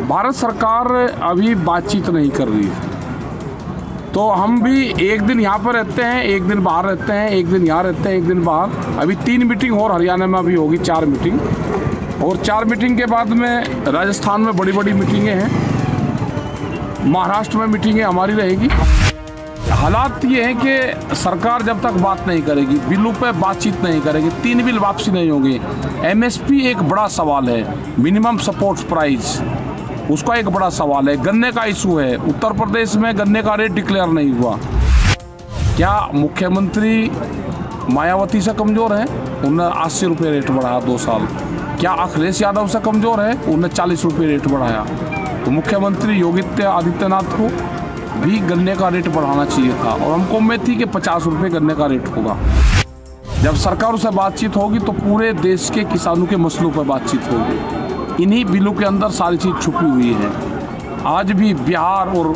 भारत सरकार अभी बातचीत नहीं कर रही है, तो हम भी एक दिन यहाँ पर रहते हैं, एक दिन बाहर रहते हैं, एक दिन यहाँ रहते हैं, एक दिन बाहर। अभी 3 मीटिंग और हरियाणा में अभी होगी 4 मीटिंग, और 4 मीटिंग के बाद में राजस्थान में बड़ी बड़ी मीटिंगें हैं, महाराष्ट्र में मीटिंगें हमारी रहेगी। हालात ये हैं कि सरकार जब तक बात नहीं करेगी, बिलों पे बातचीत नहीं करेगी, 3 बिल वापसी नहीं होगी। MSP एक बड़ा सवाल है, मिनिमम सपोर्ट प्राइस, उसका एक बड़ा सवाल है। गन्ने का इशू है, उत्तर प्रदेश में गन्ने का रेट डिक्लेयर नहीं हुआ। क्या मुख्यमंत्री मायावती से कमज़ोर है? उन्होंने 80 रुपये रेट बढ़ाया 2 साल। क्या अखिलेश यादव से कमज़ोर है? उन्होंने 40 रुपये रेट बढ़ाया। तो मुख्यमंत्री योगी आदित्यनाथ को भी गन्ने का रेट बढ़ाना चाहिए था, और हमको उम्मीद थी कि 50 रुपये गन्ने का रेट होगा। जब सरकार से बातचीत होगी तो पूरे देश के किसानों के मसलों पर बातचीत होगी। इन्हीं बिलों के अंदर सारी चीज़ छुपी हुई है। आज भी बिहार और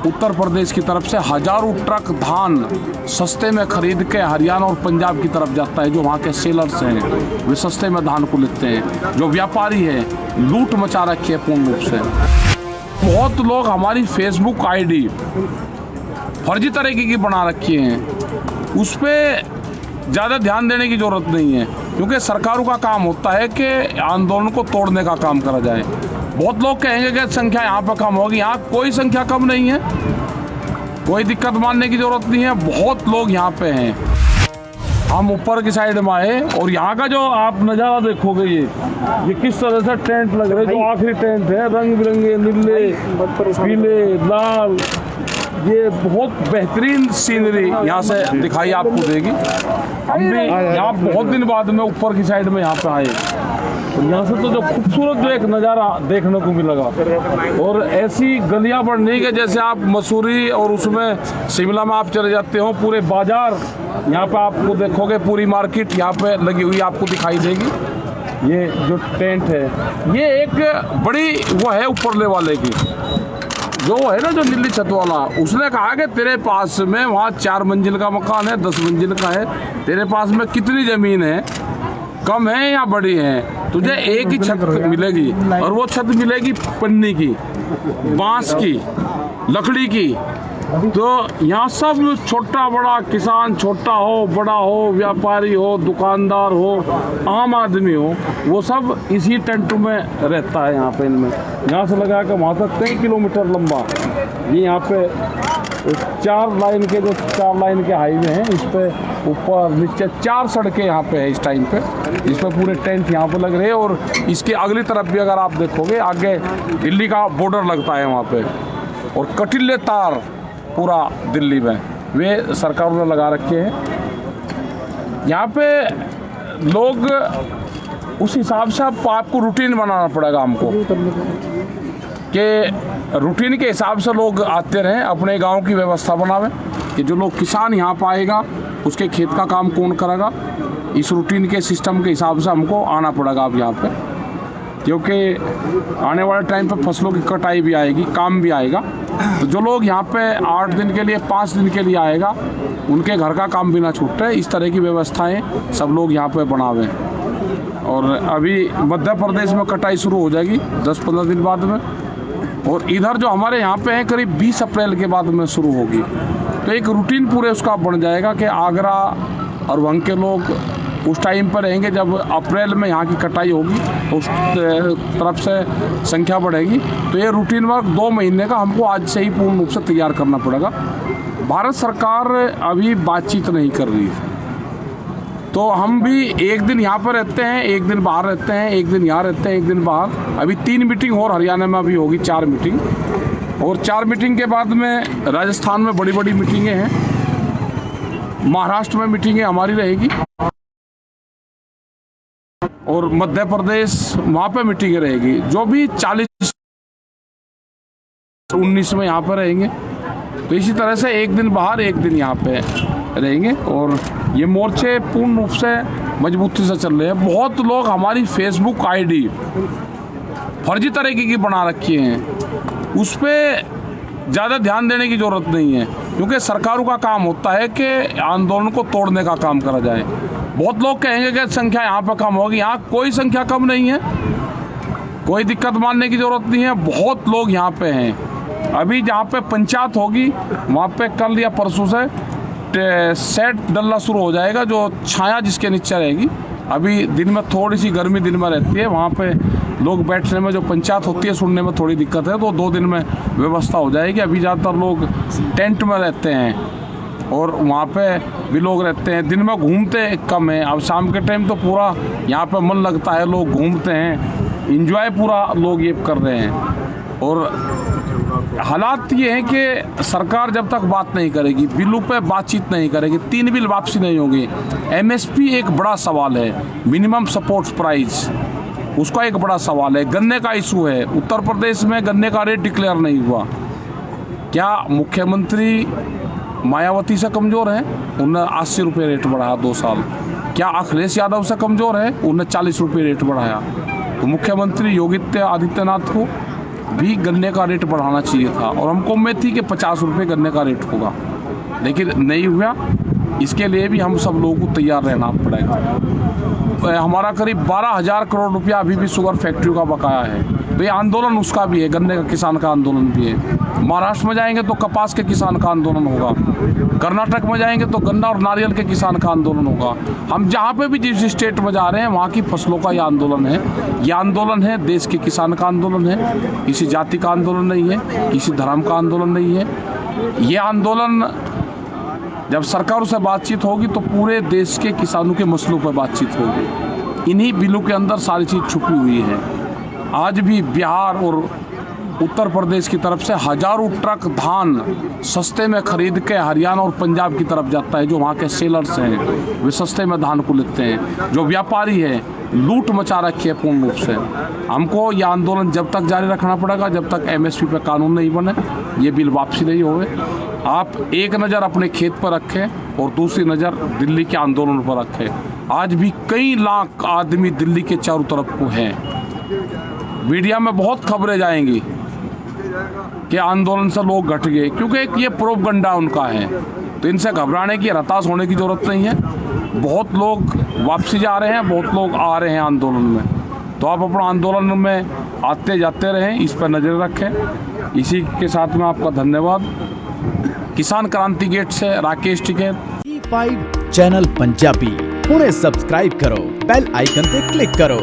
उत्तर प्रदेश की तरफ से हज़ारों ट्रक धान सस्ते में खरीद के हरियाणा और पंजाब की तरफ जाता है। जो वहाँ के सेलर्स हैं वे सस्ते में धान को लेते हैं। जो व्यापारी है लूट मचा रखी है पूर्ण रूप से। बहुत लोग हमारी फेसबुक आईडी फर्जी तरीके की बना रखी हैं, उस पर ज़्यादा ध्यान देने की ज़रूरत नहीं है, क्योंकि सरकारों का काम होता है कि आंदोलन को तोड़ने का काम करा जाए। बहुत लोग कहेंगे कि संख्या यहाँ पर कम होगी, यहाँ कोई संख्या कम नहीं है, कोई दिक्कत मानने की ज़रूरत नहीं है। बहुत लोग यहाँ पे हैं। हम ऊपर की साइड में आए और यहाँ का जो आप नज़ारा देखोगे, ये किस तरह से टेंट लग रहे हैं। जो आखिरी टेंट है रंग बिरंगे, नीले, पीले, लाल, ये बहुत बेहतरीन सीनरी यहाँ से दिखाई आपको देगी। हम भी यहाँ बहुत दिन बाद में ऊपर की साइड में यहाँ पे आए, तो यहाँ से तो जो खूबसूरत जो एक नज़ारा देखने को मिलेगा। और ऐसी गलियाँ बढ़नी के जैसे आप मसूरी और उसमें शिमला में आप चले जाते हो, पूरे बाजार यहाँ पे आपको देखोगे, पूरी मार्केट यहाँ पे लगी हुई आपको दिखाई देगी। ये जो टेंट है ये एक बड़ी वो है ऊपरले वाले की, जो है ना जो नीली छत वाला, उसने कहा कि तेरे पास में वहाँ 4 मंजिल का मकान है, 10 मंजिल का है, तेरे पास में कितनी ज़मीन है, कम है या बड़ी है, तुझे एक ही छत मिलेगी, और वो छत मिलेगी पन्नी की, बांस की, लकड़ी की। तो यहाँ सब छोटा बड़ा किसान, छोटा हो बड़ा हो, व्यापारी हो, दुकानदार हो, आम आदमी हो, वो सब इसी टेंट में रहता है। यहाँ पे इनमें यहाँ से लगा कर वहाँ तक 3 किलोमीटर लंबा ये यहाँ पे 4 लाइन के हाईवे हैं। इस पे ऊपर नीचे 4 सड़कें यहाँ पे है इस टाइम पे, इस पे पूरे टेंट यहाँ पे लग रहे हैं। और इसके अगली तरफ भी अगर आप देखोगे, आगे दिल्ली का बॉर्डर लगता है वहाँ पे, और कटीले तार पूरा दिल्ली में वे सरकार ने लगा रखे हैं। यहाँ पे लोग उस हिसाब से आपको रूटीन बनाना पड़ेगा हमको, कि रूटीन के हिसाब से लोग आते रहें, अपने गांव की व्यवस्था बनावें कि जो लोग किसान यहाँ पर आएगा उसके खेत का काम कौन करेगा। इस रूटीन के सिस्टम के हिसाब से हमको आना पड़ेगा अब यहाँ पे, क्योंकि आने वाले टाइम पे फसलों की कटाई भी आएगी, काम भी आएगा। तो जो लोग यहाँ पे 8 दिन के लिए, 5 दिन के लिए आएगा, उनके घर का काम भी ना छूटे, इस तरह की व्यवस्थाएं सब लोग यहाँ पे बनावें। और अभी मध्य प्रदेश में कटाई शुरू हो जाएगी 10-15 दिन बाद में, और इधर जो हमारे यहाँ पे है करीब 20 अप्रैल के बाद में शुरू होगी। तो एक रूटीन पूरे उसका बन जाएगा कि आगरा और वहाँ के लोग उस टाइम पर रहेंगे जब अप्रैल में यहाँ की कटाई होगी, तो उस तरफ से संख्या बढ़ेगी। तो ये रूटीन वर्क 2 महीने का हमको आज से ही पूर्ण रूप से तैयार करना पड़ेगा। भारत सरकार अभी बातचीत नहीं कर रही है, तो हम भी एक दिन यहाँ पर रहते हैं, एक दिन बाहर रहते हैं, एक दिन यहाँ रहते हैं, एक दिन बाहर। अभी 3 मीटिंग और हरियाणा में अभी होगी 4 मीटिंग, और 4 मीटिंग के बाद में राजस्थान में बड़ी बड़ी मीटिंगें हैं, महाराष्ट्र में मीटिंगें हमारी रहेगी, और मध्य प्रदेश वहाँ पे मीटिंगें रहेगी। जो भी 40-19 में यहाँ पर रहेंगे। तो इसी तरह से एक दिन बाहर, एक दिन यहाँ पे रहेंगे, और ये मोर्चे पूर्ण रूप से मजबूती से चल रहे हैं। बहुत लोग हमारी फेसबुक आईडी फर्जी तरीके की बना रखी हैं, उस पर ज़्यादा ध्यान देने की ज़रूरत नहीं है, क्योंकि सरकारों का काम होता है कि आंदोलन को तोड़ने का काम करा जाए। बहुत लोग कहेंगे कि संख्या यहाँ पर कम होगी, यहाँ कोई संख्या कम नहीं है, कोई दिक्कत मानने की ज़रूरत नहीं है। बहुत लोग यहाँ पे हैं। अभी जहाँ पे पंचायत होगी वहाँ पे कल या परसों से सेट डलना शुरू हो जाएगा, जो छाया जिसके नीचे रहेगी। अभी दिन में थोड़ी सी गर्मी दिन में रहती है, वहाँ पे लोग बैठने में, जो पंचायत होती है सुनने में थोड़ी दिक्कत है, तो 2 दिन में व्यवस्था हो जाएगी। अभी ज़्यादातर लोग टेंट में रहते हैं और वहाँ पे भी लोग रहते हैं। दिन में घूमते कम है। अब शाम के टाइम तो पूरा यहाँ पे मन लगता है, लोग घूमते हैं, इंजॉय पूरा लोग ये कर रहे हैं। और हालात ये हैं कि सरकार जब तक बात नहीं करेगी, बिलों पे बातचीत नहीं करेगी, 3 बिल वापसी नहीं होगी। MSP एक बड़ा सवाल है, मिनिमम सपोर्ट प्राइस, उसका एक बड़ा सवाल है। गन्ने का इशू है, उत्तर प्रदेश में गन्ने का रेट डिक्लेयर नहीं हुआ। क्या मुख्यमंत्री मायावती से कमज़ोर है? उन्होंने 80 रुपये रेट बढ़ाया 2 साल। क्या अखिलेश यादव से कमज़ोर है? उन्होंने 40 रुपये रेट बढ़ाया। तो मुख्यमंत्री योगी आदित्यनाथ को भी गन्ने का रेट बढ़ाना चाहिए था, और हमको उम्मीद थी कि 50 रुपये गन्ने का रेट होगा, लेकिन नहीं हुआ। इसके लिए भी हम सब लोगों को तैयार रहना पड़ेगा। हमारा करीब 12,000 करोड़ रुपया अभी भी शुगर फैक्ट्रियों का बकाया है, तो ये आंदोलन उसका भी है, गन्ने का किसान का आंदोलन भी है। महाराष्ट्र में जाएंगे तो कपास के किसान का आंदोलन होगा, कर्नाटक में जाएंगे तो गन्ना और नारियल के किसान का आंदोलन होगा। हम जहाँ पे भी जिस स्टेट में जा रहे हैं वहाँ की फसलों का ये आंदोलन है। ये आंदोलन है देश के किसान का आंदोलन है, किसी जाति का आंदोलन नहीं है, किसी धर्म का आंदोलन नहीं है। ये आंदोलन जब सरकारों से बातचीत होगी तो पूरे देश के किसानों के मसलों पर बातचीत होगी। इन्हीं बिलों के अंदर सारी चीज़ छुपी हुई है। आज भी बिहार और उत्तर प्रदेश की तरफ से हज़ारों ट्रक धान सस्ते में खरीद के हरियाणा और पंजाब की तरफ जाता है। जो वहाँ के सेलर्स हैं वे सस्ते में धान को लेते हैं। जो व्यापारी है लूट मचा रखी है पूर्ण रूप से। हमको ये आंदोलन जब तक जारी रखना पड़ेगा जब तक MSP पे कानून नहीं बने, ये बिल वापसी नहीं होवे। आप एक नज़र अपने खेत पर रखें और दूसरी नज़र दिल्ली के आंदोलन पर रखें। आज भी कई लाख आदमी दिल्ली के चारों तरफ को हैं। मीडिया में बहुत खबरें जाएंगी कि आंदोलन से लोग घट गए, क्योंकि ये प्रोपगंडा उनका है। तो इनसे घबराने की, हताश होने की ज़रूरत नहीं है। बहुत लोग वापसी जा रहे हैं, बहुत लोग आ रहे हैं आंदोलन में। तो आप अपना आंदोलन में आते जाते रहें, इस पर नज़र रखें। इसी के साथ में आपका धन्यवाद। किसान क्रांति गेट से राकेश टिकैत। E5 चैनल पंजाबी हुणे सब्सक्राइब करो, बेल आइकन पे क्लिक करो।